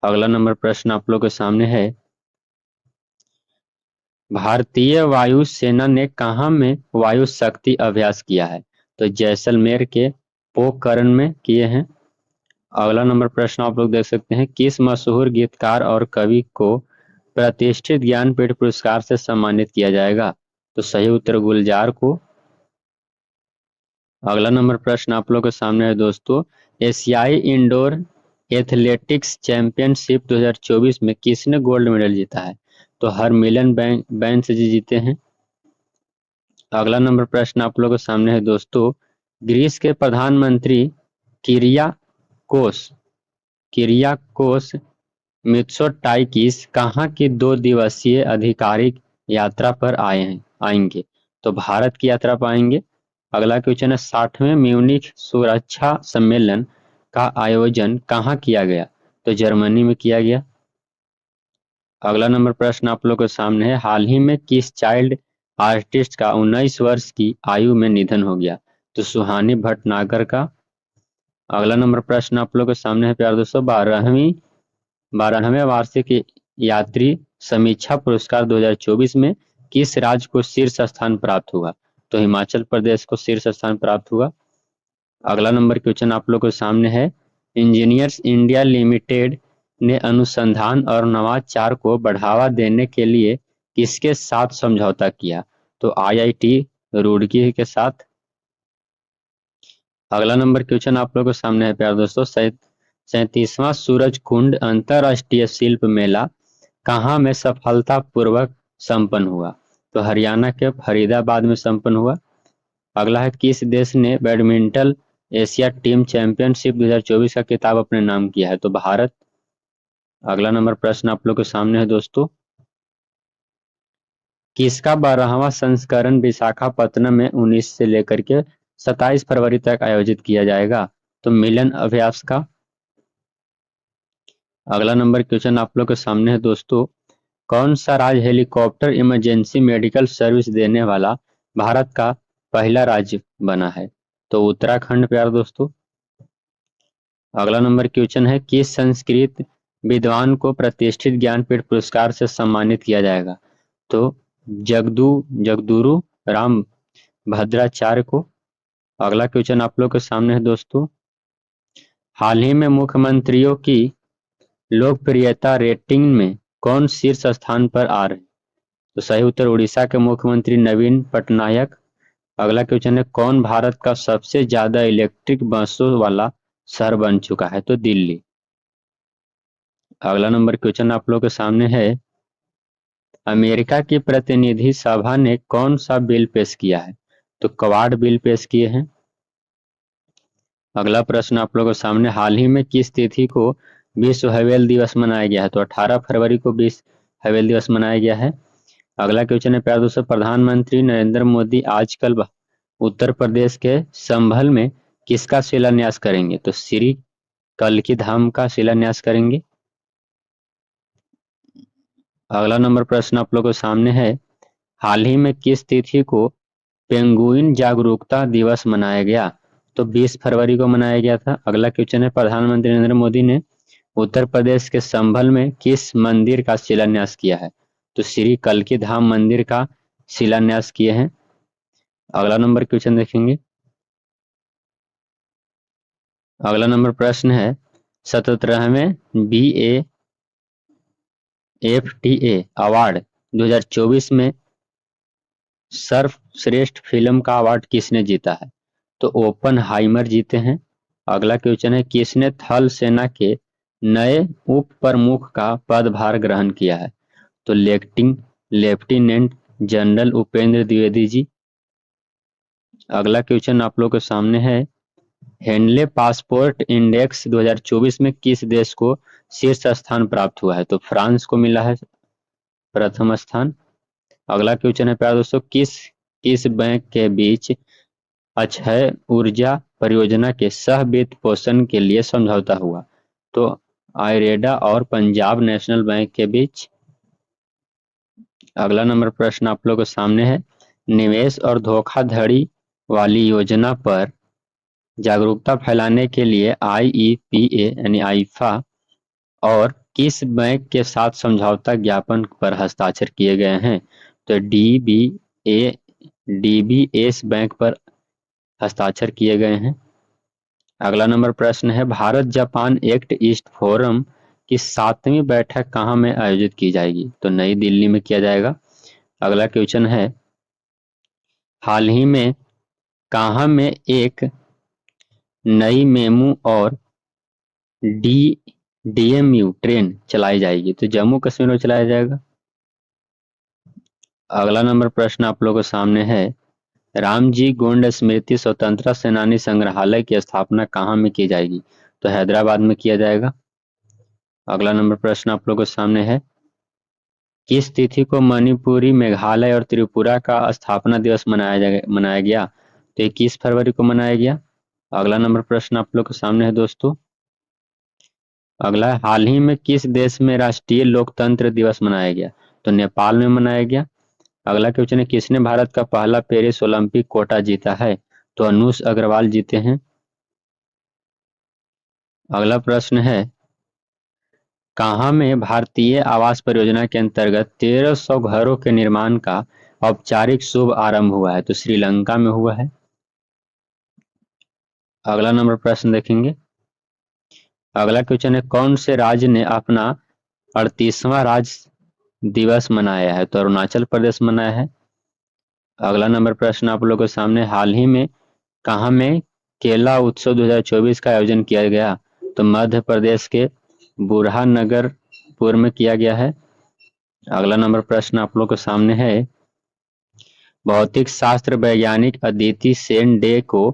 अगला नंबर प्रश्न आप लोग के सामने है, भारतीय वायु सेना ने कहाँ में वायु शक्ति अभ्यास किया है? तो जैसलमेर के पोखरण में किए हैं। अगला नंबर प्रश्न आप लोग देख सकते हैं, किस मशहूर गीतकार और कवि को प्रतिष्ठित ज्ञानपीठ पुरस्कार से सम्मानित किया जाएगा? तो सही उत्तर गुलजार को। अगला नंबर प्रश्न आप लोग के सामने है दोस्तों, एशियाई इंडोर एथलेटिक्स चैंपियनशिप 2024 में किसने गोल्ड मेडल जीता है? तो हरमिलन बैंस जी जीते हैं। अगला नंबर प्रश्न आप लोगों के सामने है दोस्तों, ग्रीस के प्रधानमंत्री किरियाकोस किरियाकोस मित्सोटाकिस कहाँ की 2 दिवसीय आधिकारिक यात्रा पर आएंगे? तो भारत की यात्रा पर आएंगे। अगला क्वेश्चन है, 60वें म्यूनिख सुरक्षा सम्मेलन का आयोजन कहाँ किया गया? तो जर्मनी में किया गया। अगला नंबर प्रश्न आप लोग के सामने है, हाल ही में किस चाइल्ड आर्टिस्ट का 19 वर्ष की आयु में निधन हो गया? तो सुहानी भटनागर का। अगला नंबर प्रश्न आप लोग के सामने है प्यारे दोस्तों, 12वें वार्षिक यात्री समीक्षा पुरस्कार 2024 में किस राज्य को शीर्ष स्थान प्राप्त हुआ? तो हिमाचल प्रदेश को शीर्ष स्थान प्राप्त हुआ। अगला नंबर क्वेश्चन आप लोग के सामने है, इंजीनियर्स इंडिया लिमिटेड ने अनुसंधान और नवाचार को बढ़ावा देने के लिए किसके साथ समझौता किया? तो आईआईटी रुड़की के साथ। अगला नंबर क्वेश्चन आप लोगों के सामने है प्यारे दोस्तों, 37वां सूरज कुंड अंतरराष्ट्रीय शिल्प मेला कहाँ में सफलतापूर्वक संपन्न हुआ? तो हरियाणा के फरीदाबाद में संपन्न हुआ। अगला है, किस देश ने बैडमिंटन एशिया टीम चैंपियनशिप 2024 का खिताब अपने नाम किया है? तो भारत। अगला नंबर प्रश्न आप लोग के सामने है दोस्तों, किसका 12वां संस्करण विशाखापत्तनम में 19 से लेकर के 27 फरवरी तक आयोजित किया जाएगा? तो मिलन अभ्यास का। अगला नंबर क्वेश्चन आप लोग के सामने है दोस्तों, कौन सा राज्य हेलीकॉप्टर इमरजेंसी मेडिकल सर्विस देने वाला भारत का पहला राज्य बना है? तो उत्तराखंड प्यारे दोस्तों। अगला नंबर क्वेश्चन है, किस संस्कृत विद्वान को प्रतिष्ठित ज्ञानपीठ पुरस्कार से सम्मानित किया जाएगा? तो जगदुरु राम भद्राचार्य को। अगला क्वेश्चन आप लोग के सामने है दोस्तों, हाल ही में मुख्यमंत्रियों की लोकप्रियता रेटिंग में कौन शीर्ष स्थान पर आ रहे हैं? तो सही उत्तर उड़ीसा के मुख्यमंत्री नवीन पटनायक। अगला क्वेश्चन है, कौन भारत का सबसे ज्यादा इलेक्ट्रिक बसों वाला शहर बन चुका है? तो दिल्ली। अगला नंबर क्वेश्चन आप लोग के सामने है, अमेरिका की प्रतिनिधि सभा ने कौन सा बिल पेश किया है? तो क्वाड बिल पेश किए हैं। अगला प्रश्न आप लोगों के सामने, हाल ही में किस तिथि को विश्व हवेल दिवस मनाया गया है? तो 18 फरवरी को विश्व हवेल दिवस मनाया गया है। अगला क्वेश्चन है, प्यारे दोस्तों, प्रधानमंत्री नरेंद्र मोदी आजकल उत्तर प्रदेश के संभल में किसका शिलान्यास करेंगे? तो श्री कल्की धाम का शिलान्यास करेंगे। अगला नंबर प्रश्न आप लोगों के सामने है, हाल ही में किस तिथि को पेंगुइन जागरूकता दिवस मनाया गया? तो 20 फरवरी को मनाया गया था। अगला क्वेश्चन है, प्रधानमंत्री नरेंद्र मोदी ने उत्तर प्रदेश के संभल में किस मंदिर का शिलान्यास किया है? तो श्री कल्की धाम मंदिर का शिलान्यास किए हैं। अगला नंबर क्वेश्चन देखेंगे। अगला नंबर प्रश्न है, 77वें BAFTA अवार्ड 2024 में सर्वश्रेष्ठ फिल्म का अवार्ड किसने जीता है? तो ओपनहाइमर जीते हैं। अगला क्वेश्चन है, किसने थल सेना के नए उप प्रमुख का पदभार ग्रहण किया है? तो लेफ्टिनेंट जनरल उपेंद्र द्विवेदी जी। अगला क्वेश्चन आप लोग के सामने है, हेनले पासपोर्ट इंडेक्स 2024 में किस देश को शीर्ष स्थान प्राप्त हुआ है? तो फ्रांस को मिला है प्रथम स्थान। अगला क्वेश्चन है प्यारे दोस्तों, किस किस बैंक के बीच अक्षय ऊर्जा परियोजना के सह वित्त पोषण के लिए समझौता हुआ? तो आयरेडा और पंजाब नेशनल बैंक के बीच। अगला नंबर प्रश्न आप लोगों के सामने है, निवेश और धोखाधड़ी वाली योजना पर जागरूकता फैलाने के लिए IEPA यानी आईफा और किस बैंक के साथ समझौता ज्ञापन पर हस्ताक्षर किए गए हैं? तो DBS बैंक पर हस्ताक्षर किए गए हैं। अगला नंबर प्रश्न है, Bharat Japan act east forum की 7वीं बैठक कहाँ में आयोजित की जाएगी? तो नई दिल्ली में किया जाएगा। अगला क्वेश्चन है, हाल ही में कहाँ में एक नई मेमू और DMU ट्रेन चलाई जाएगी? तो जम्मू कश्मीर में चलाया जाएगा। अगला नंबर प्रश्न आप लोगों के सामने है, रामजी गोंड स्मृति स्वतंत्रता सेनानी संग्रहालय की स्थापना कहाँ में की जाएगी? तो हैदराबाद में किया जाएगा। अगला नंबर प्रश्न आप लोगों के सामने है, किस तिथि को मणिपुरी, मेघालय और त्रिपुरा का स्थापना दिवस मनाया गया? तो 21 फरवरी को मनाया गया। अगला नंबर प्रश्न आप लोग के सामने है दोस्तों, अगला है, हाल ही में किस देश में राष्ट्रीय लोकतंत्र दिवस मनाया गया? तो नेपाल में मनाया गया। अगला क्वेश्चन है, किसने भारत का पहला पेरिस ओलंपिक कोटा जीता है? तो अनुष अग्रवाल जीते हैं। अगला प्रश्न है, कहाँ में भारतीय आवास परियोजना के अंतर्गत 1300 घरों के निर्माण का औपचारिक शुभ आरंभ हुआ है? तो श्रीलंका में हुआ है। अगला नंबर प्रश्न देखेंगे। अगला क्वेश्चन है, कौन से राज्य ने अपना 38वां राज्य दिवस मनाया है? तो अरुणाचल प्रदेश मनाया है। अगला नंबर प्रश्न आप लोगों के सामने, हाल ही में कहाँ में केला उत्सव 2024 का आयोजन किया गया? तो मध्य प्रदेश के बुरहानगरपुर में किया गया है। अगला नंबर प्रश्न आप लोग के सामने है, भौतिक शास्त्र वैज्ञानिक अदिति सेन डे को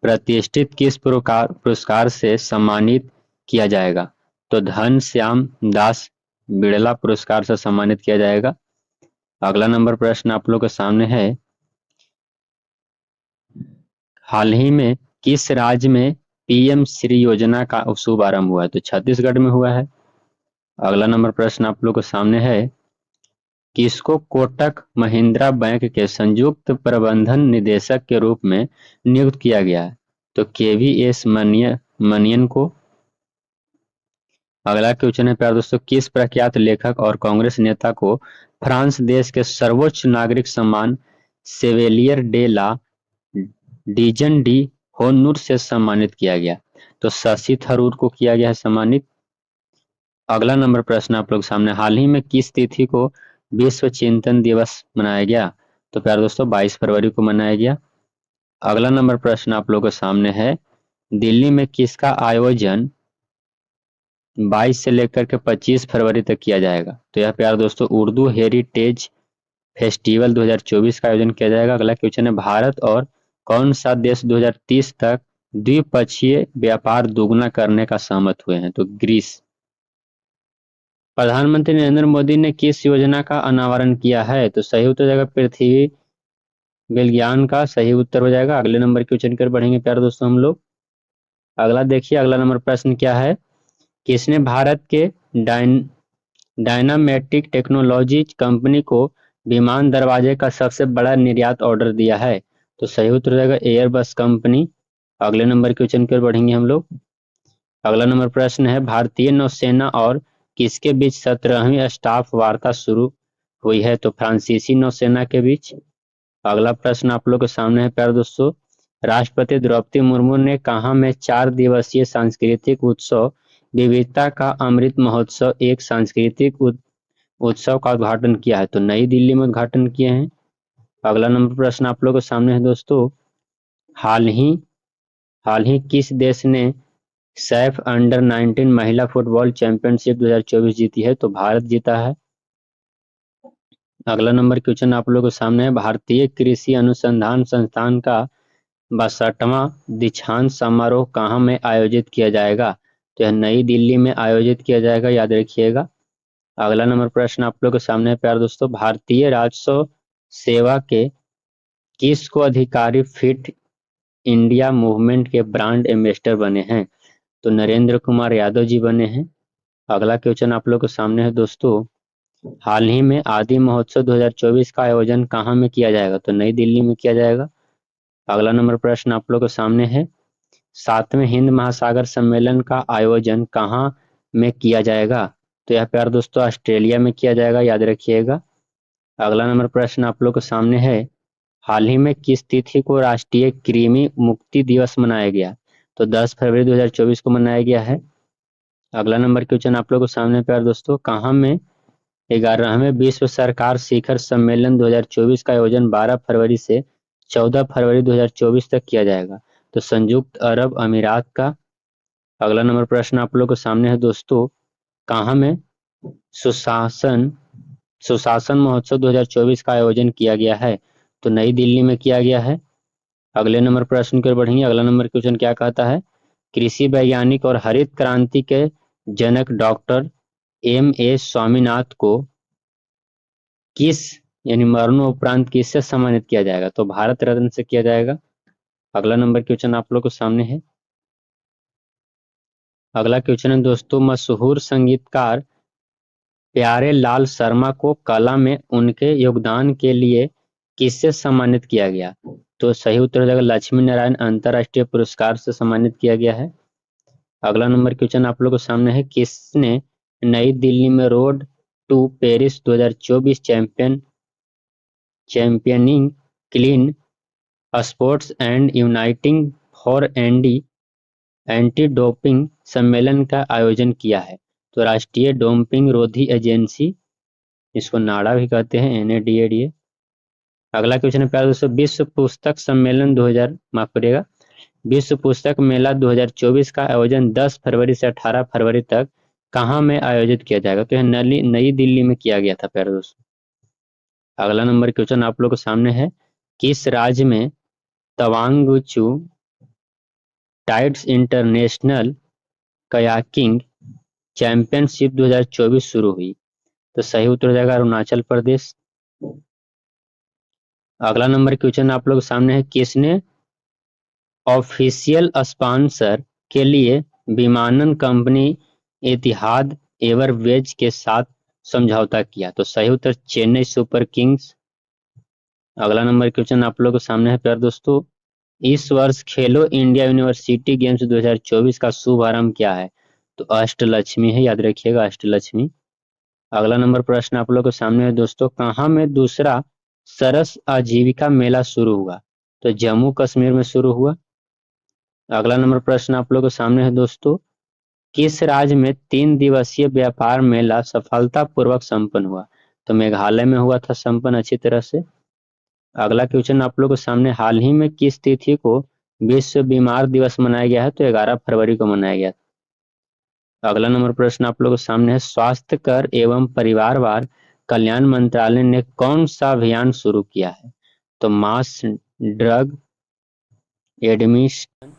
प्रतिष्ठित किस पुरस्कार से सम्मानित किया जाएगा? तो धन श्याम दास बिड़ला पुरस्कार से सम्मानित किया जाएगा। अगला नंबर प्रश्न आप लोग के सामने है, हाल ही में किस राज्य में पीएम श्री योजना का शुभारंभ हुआ है? तो छत्तीसगढ़ में हुआ है। अगला नंबर प्रश्न आप लोग के सामने है, किसको कोटक महिंद्रा बैंक के संयुक्त प्रबंधन निदेशक के रूप में नियुक्त किया गया है? तो केवीएस मनियन को। अगला क्वेश्चन है प्यारे दोस्तों, किस प्रख्यात लेखक और कांग्रेस नेता को फ्रांस देश के सर्वोच्च नागरिक सम्मान सेवेलियर डे ला लीजन डी होनूर से सम्मानित किया गया? तो शशि थरूर को किया गया है सम्मानित। अगला नंबर प्रश्न आप लोग सामने, हाल ही में किस तिथि को विश्व चिंतन दिवस मनाया गया? तो प्यारे दोस्तों 22 फरवरी को मनाया गया। अगला नंबर प्रश्न आप लोग के सामने है, दिल्ली में किसका आयोजन 22 से लेकर के 25 फरवरी तक किया जाएगा? तो यह प्यारे दोस्तों उर्दू हेरिटेज फेस्टिवल 2024 का आयोजन किया जाएगा। अगला क्वेश्चन है, भारत और कौन सा देश 2030 तक द्विपक्षीय व्यापार दोगुना करने का सहमत हुए हैं? तो ग्रीस। प्रधानमंत्री नरेंद्र मोदी ने किस योजना का अनावरण किया है? तो सही उत्तर हो जाएगा पृथ्वी विज्ञान का सही उत्तर हो जाएगा। अगले नंबर क्वेश्चन कर बढ़ेंगे प्यारे दोस्तों हम लोग। अगला देखिए, अगला नंबर प्रश्न क्या है, किसने भारत के डायनामेटिक टेक्नोलॉजी कंपनी को विमान दरवाजे का सबसे बड़ा निर्यात ऑर्डर दिया है? तो सही उत्तर हो जाएगा एयरबस कंपनी। अगले नंबर क्वेश्चन कर बढ़ेंगे हम लोग। अगला नंबर प्रश्न है, भारतीय नौसेना और किसके बीच 17वीं स्टाफ वार्ता शुरू हुई है? तो फ्रांसीसी नौसेना के बीच। अगला प्रश्न आप लोग के सामने है प्यारे दोस्तों, राष्ट्रपति द्रौपदी मुर्मू ने कहाँ में 4 दिवसीय सांस्कृतिक उत्सव विविधता का अमृत महोत्सव एक सांस्कृतिक उत्सव का उद्घाटन किया है? तो नई दिल्ली में उद्घाटन किए हैं। अगला नंबर प्रश्न आप लोग के सामने है दोस्तों, हाल ही हाल ही किस देश ने सैफ अंडर 19 महिला फुटबॉल चैंपियनशिप 2024 जीती है? तो भारत जीता है। अगला नंबर क्वेश्चन आप लोगों के सामने है, भारतीय कृषि अनुसंधान संस्थान का 62वां दीक्षांत समारोह कहाँ में आयोजित किया जाएगा? तो यह नई दिल्ली में आयोजित किया जाएगा, याद रखिएगा। अगला नंबर प्रश्न आप लोग के सामने है प्यारे दोस्तों, भारतीय राजस्व सेवा के किस को अधिकारी फिट इंडिया मूवमेंट के ब्रांड एम्बेसडर बने हैं? तो नरेंद्र कुमार यादव जी बने हैं। अगला क्वेश्चन आप लोग के सामने है दोस्तों, हाल ही में आदि महोत्सव 2024 का आयोजन कहाँ में किया जाएगा? तो नई दिल्ली में किया जाएगा। अगला नंबर प्रश्न आप लोग के सामने है, 7वें हिंद महासागर सम्मेलन का आयोजन कहाँ में किया जाएगा? तो यह प्यार दोस्तों ऑस्ट्रेलिया में किया जाएगा, याद रखिएगा। अगला नंबर प्रश्न आप लोग के सामने है, हाल ही में किस तिथि को राष्ट्रीय कृमि मुक्ति दिवस मनाया गया? तो 10 फरवरी 2024 को मनाया गया है। अगला नंबर क्वेश्चन आप लोग के सामने प्यार दोस्तों, कहाँ में 11वें विश्व सरकार शिखर सम्मेलन 2024 का आयोजन 12 फरवरी से 14 फरवरी 2024 तक किया जाएगा? तो संयुक्त अरब अमीरात का। अगला नंबर प्रश्न आप लोग के सामने है दोस्तों, कहाँ में सुशासन सुशासन महोत्सव 2024 का आयोजन किया गया है? तो नई दिल्ली में किया गया है। अगले नंबर प्रश्न की ओर बढ़ेंगे। अगला नंबर क्वेश्चन क्या कहता है, कृषि वैज्ञानिक और हरित क्रांति के जनक डॉक्टर M.A. स्वामीनाथन को किस यानी मरणोपरांत किससे सम्मानित किया जाएगा? तो भारत रत्न से किया जाएगा। अगला नंबर क्वेश्चन आप लोग के सामने है। अगला क्वेश्चन है दोस्तों, मशहूर संगीतकार प्यारे लाल शर्मा को कला में उनके योगदान के लिए किससे सम्मानित किया गया? तो सही उत्तर हो जाएगा लक्ष्मी नारायण अंतर्राष्ट्रीय पुरस्कार से सम्मानित किया गया है। अगला नंबर क्वेश्चन आप लोग के सामने है, किसने नई दिल्ली में road to Paris 2024 championing clean sports and uniting for anti doping सम्मेलन का आयोजन किया है? तो राष्ट्रीय डोपिंग रोधी एजेंसी, इसको नाडा भी कहते हैं, NADA। अगला क्वेश्चन है प्यारे दोस्तों, विश्व पुस्तक सम्मेलन 2000 माफ करिएगा विश्व पुस्तक मेला 2024 का आयोजन 10 फरवरी से 18 फरवरी तक कहाँ में आयोजित किया जाएगा? तो यह नई दिल्ली में किया गया था प्यारे दोस्तों। अगला नंबर क्वेश्चन आप लोग के सामने है, किस राज्य में तवांग चू टाइड्स इंटरनेशनल कयाकिंग चैंपियनशिप 2024 शुरू हुई? तो सही उत्तर हो जाएगा अरुणाचल प्रदेश। अगला नंबर क्वेश्चन आप लोग के सामने है, किसने ऑफिशियल स्पॉन्सर के लिए विमानन कंपनी एतिहाद एयरवेज के साथ समझौता किया? तो सही उत्तर चेन्नई सुपर किंग्स। अगला नंबर क्वेश्चन आप लोग के सामने है प्यारे दोस्तों, इस वर्ष खेलो इंडिया यूनिवर्सिटी गेम्स 2024 का शुभारंभ क्या है? तो अष्टलक्ष्मी है, याद रखिएगा अष्टलक्ष्मी। अगला नंबर प्रश्न आप लोग के सामने है दोस्तों, कहाँ में दूसरा सरस आजीविका मेला शुरू हुआ? तो जम्मू कश्मीर में शुरू हुआ। अगला नंबर प्रश्न आप लोग के सामने है दोस्तों, किस राज्य में 3 दिवसीय व्यापार मेला सफलतापूर्वक संपन्न हुआ? तो मेघालय में हुआ था संपन्न अच्छी तरह से। अगला क्वेश्चन आप लोग के सामने, हाल ही में किस तिथि को विश्व बीमार दिवस मनाया गया है? तो 11 फरवरी को मनाया गया। अगला नंबर प्रश्न आप लोग के सामने है, स्वास्थ्य कर एवं परिवारवार कल्याण मंत्रालय ने कौन सा अभियान शुरू किया है? तो मास ड्रग एडमिशन